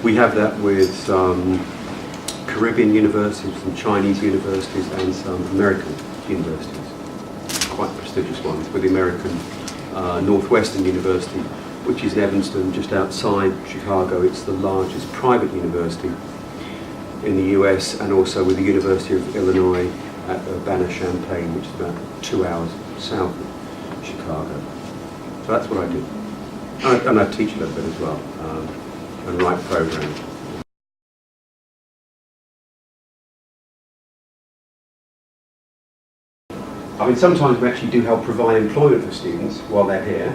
We have that with some Caribbean universities, some Chinese universities, and some American universities, quite prestigious ones, with the American Northwestern University, which is in Evanston, just outside Chicago. It's the largest private university in the US, and also with the University of Illinois at Urbana-Champaign, which is about 2 hours south of Chicago. So that's what I do. And I teach a little bit as well, and write programs. I mean, sometimes we actually do help provide employment for students while they're here,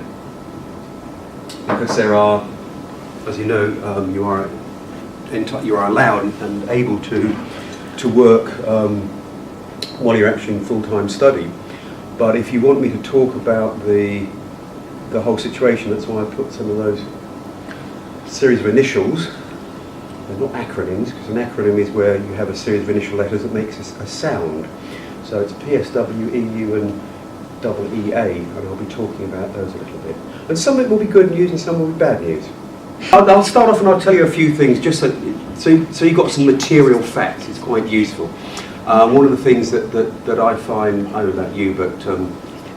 because there are, as you know, you are allowed and able to work while you're actually in full-time study. But if you want me to talk about the whole situation, that's why I put some of those series of initials. They're not acronyms, because an acronym is where you have a series of initial letters that makes a sound. So it's PSW, EU and EEA, and I'll be talking about those a little bit. And some of it will be good news and some will be bad news. I'll start off and I'll tell you a few things, just so you've got some material facts. It's quite useful. One of the things that I find, I don't know about you, but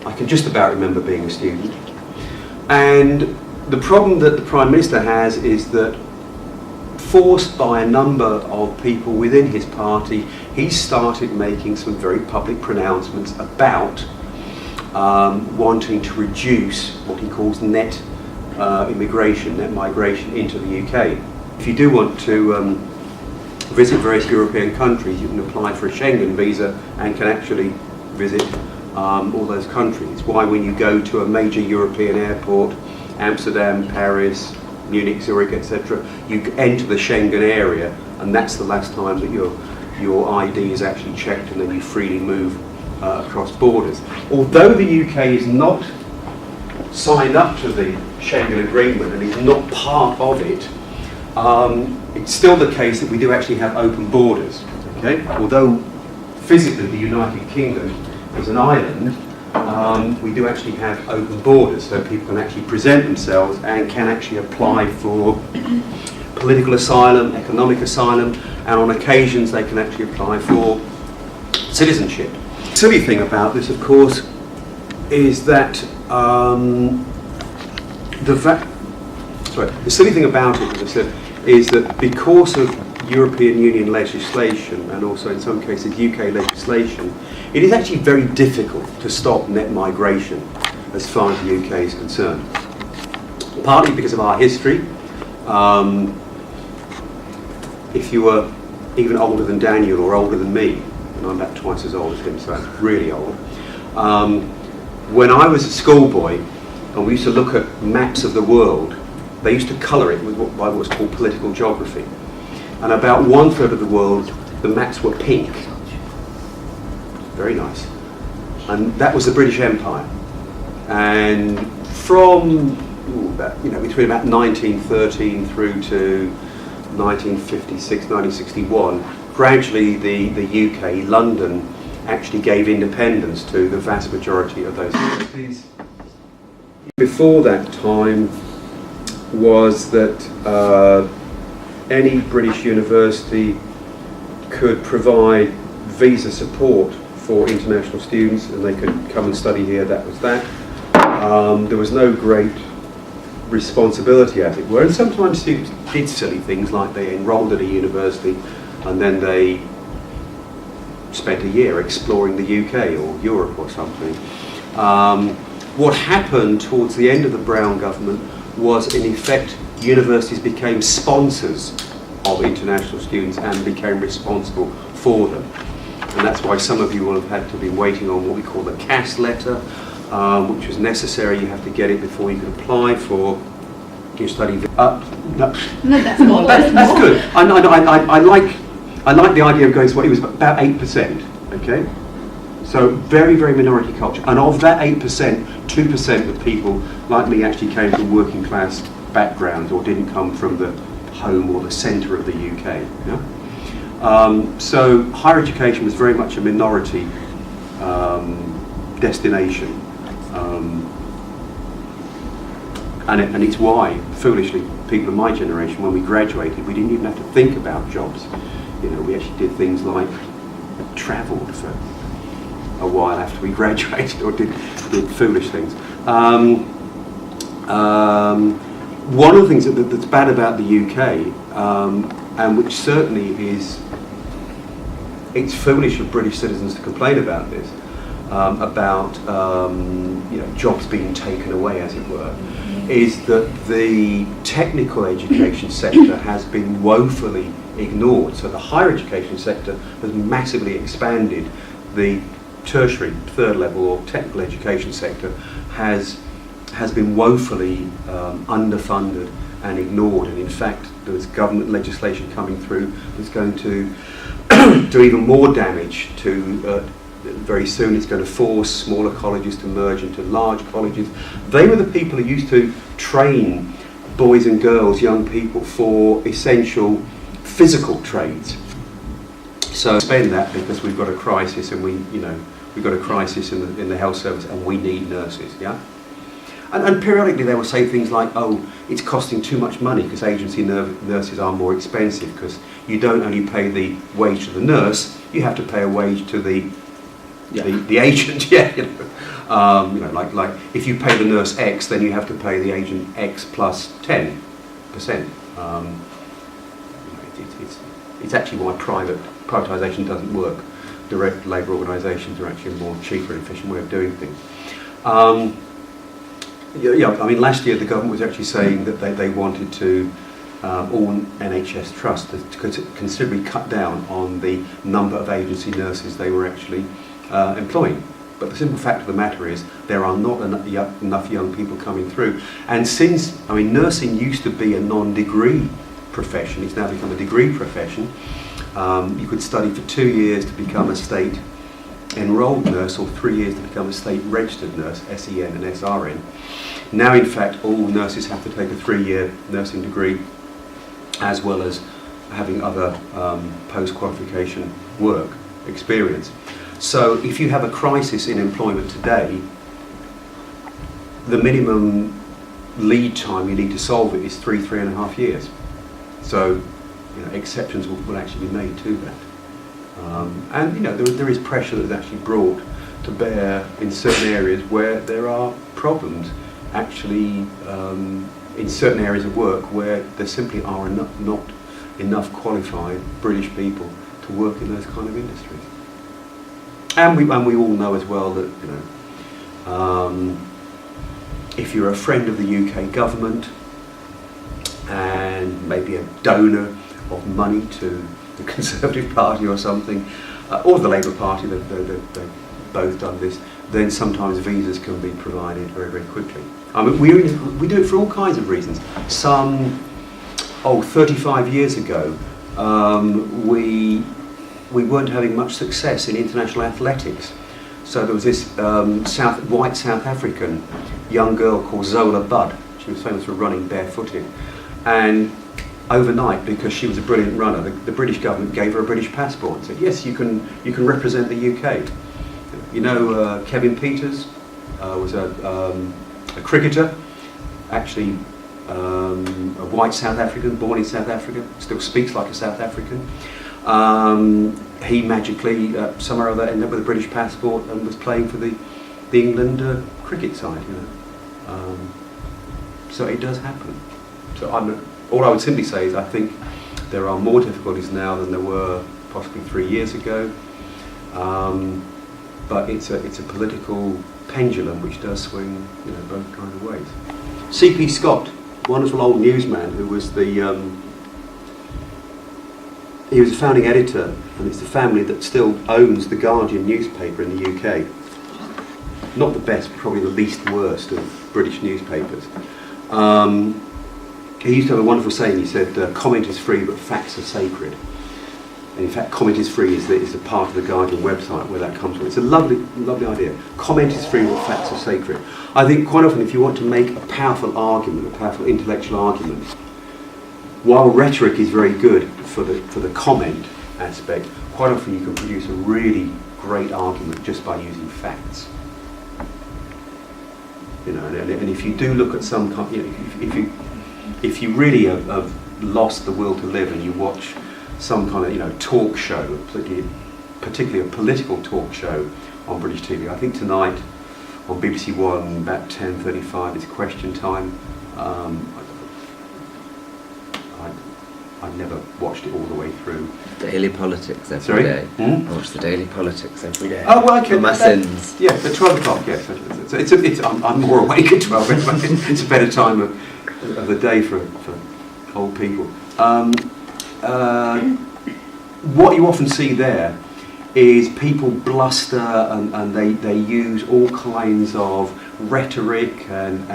I can just about remember being a student. And the problem that the Prime Minister has is that, forced by a number of people within his party, he started making some very public pronouncements about wanting to reduce what he calls net immigration, net migration into the UK. If you do want to visit various European countries, you can apply for a Schengen visa and can actually visit all those countries. It's why when you go to a major European airport, Amsterdam, Paris, Munich, Zurich, etc., you enter the Schengen area, and that's the last time that your ID is actually checked, and then you freely move across borders. Although the UK is not signed up to the Schengen Agreement and is not part of it, it's still the case that we do actually have open borders. Okay? Although physically the United Kingdom is an island, we do actually have open borders, so people can actually present themselves and can actually apply for political asylum, economic asylum, and on occasions they can actually apply for citizenship. The silly thing about this, of course, is that the silly thing about it, as I said, is that because of European Union legislation and also in some cases UK legislation, it is actually very difficult to stop net migration as far as the UK is concerned. Partly because of our history. If you were even older than Daniel or older than me, and I'm about twice as old as him, so I'm really old. When I was a schoolboy and we used to look at maps of the world, they used to colour it by what's called political geography. And about 1/3 of the world, the maps were pink. Very nice. And that was the British Empire. And from between about 1913 through to 1956, 1961, gradually the UK, London, actually gave independence to the vast majority of those cities. Before that time was that any British university could provide visa support for international students, and they could come and study here. That was that. There was no great responsibility, as it were, and sometimes students did silly things like they enrolled at a university and then they spent a year exploring the UK or Europe or something. What happened towards the end of the Brown government was, in effect, universities became sponsors of international students and became responsible for them. And that's why some of you will have had to be waiting on what we call the CAS letter, which was necessary. You have to get it before you can apply for your study. No, that's more. That's good. I like the idea of going to what it was about 8%. Okay, so very, very minority culture. And of that 8%, 2% of people like me actually came from working class backgrounds or didn't come from the home or the centre of the UK. Yeah? So higher education was very much a minority destination, and it's why, foolishly, people of my generation, when we graduated, we didn't even have to think about jobs. You know, we actually did things like travelled for a while after we graduated, or did foolish things. One of the things that's bad about the UK, and which certainly it's foolish of British citizens to complain about this, about jobs being taken away, as it were, is that the technical education sector has been woefully ignored. So the higher education sector has massively expanded. The tertiary, third level or technical education sector has been woefully underfunded and ignored, and in fact there's government legislation coming through that's going to do even more damage to very soon. It's going to force smaller colleges to merge into large colleges. They were the people who used to train boys and girls, young people, for essential physical trades. So spend that because we've got a crisis, and we've got a crisis in the health service, and we need nurses. Yeah. And periodically they will say things like, oh, it's costing too much money because agency nurses are more expensive, because you don't only pay the wage to the nurse, you have to pay a wage to the agent. Like if you pay the nurse X, then you have to pay the agent X plus 10%. It's actually why privatisation doesn't work. Direct labour organisations are actually a more cheaper and efficient way of doing things. Last year the government was actually saying that they wanted to, all NHS trusts, to considerably cut down on the number of agency nurses they were actually employing. But the simple fact of the matter is there are not enough young people coming through. And since, nursing used to be a non-degree profession, it's now become a degree profession. You could study for 2 years to become a state enrolled nurse, or 3 years to become a state registered nurse, SEN and SRN. Now in fact all nurses have to take a 3-year nursing degree, as well as having other post-qualification work experience. So if you have a crisis in employment today, the minimum lead time you need to solve it is 3.5 years. So exceptions will actually be made to that. There is pressure that's actually brought to bear in certain areas where there are problems, actually in certain areas of work where there simply are not enough qualified British people to work in those kind of industries. And we all know as well that if you're a friend of the UK government and maybe a donor of money to the Conservative Party or something, or the Labour Party, they've both done this, then sometimes visas can be provided very, very quickly. We do it for all kinds of reasons. 35 years ago, we weren't having much success in international athletics. So there was this white South African young girl called Zola Budd. She was famous for running barefooted. And overnight, because she was a brilliant runner, the British government gave her a British passport and said, yes, you can represent the UK. Kevin Peters was a cricketer, actually a white South African, born in South Africa, still speaks like a South African. He magically, somewhere or other, ended up with a British passport and was playing for the England cricket side. So it does happen. So all I would simply say is I think there are more difficulties now than there were possibly 3 years ago, but it's a political pendulum which does swing both kind of ways. C.P. Scott, wonderful old newsman who was he was a founding editor, and it's the family that still owns the Guardian newspaper in the UK. Not the best, probably the least worst of British newspapers. He used to have a wonderful saying. He said, comment is free but facts are sacred. And in fact, comment is free is the part of the Guardian website where that comes from. It's a lovely, lovely idea. Comment is free but facts are sacred. I think quite often if you want to make a powerful argument, a powerful intellectual argument, while rhetoric is very good for the comment aspect, quite often you can produce a really great argument just by using facts. And if you do look at some, if you really have lost the will to live and you watch some kind of talk show, particularly a political talk show on British TV. I think tonight on BBC One about 10:35 is Question Time. I've never watched it all the way through. Daily Politics every Sorry? day. Hmm? I watch the Daily Politics every day. Oh, well, okay. For my sins. Yeah, at 12 o'clock, yes. I'm more awake at 12 anyway. It's a better time of the day for old people. What you often see there is people bluster and they use all kinds of rhetoric and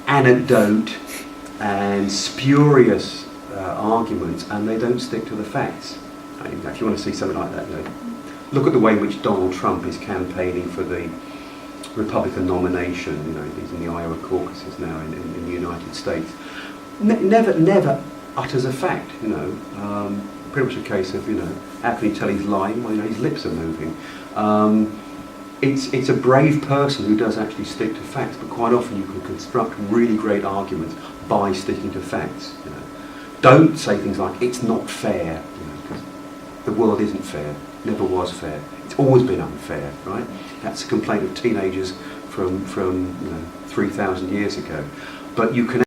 anecdote and spurious arguments, and they don't stick to the facts. If you want to see something like that, look at the way in which Donald Trump is campaigning for the Republican nomination. He's in the Iowa caucuses now in the United States. Never utters a fact. Pretty much a case of how can he tell he's lying? Well, his lips are moving. It's a brave person who does actually stick to facts, but quite often you can construct really great arguments by sticking to facts. Don't say things like it's not fair, because the world isn't fair, never was fair. It's always been unfair, right? That's a complaint of teenagers from 3,000 years ago. But you can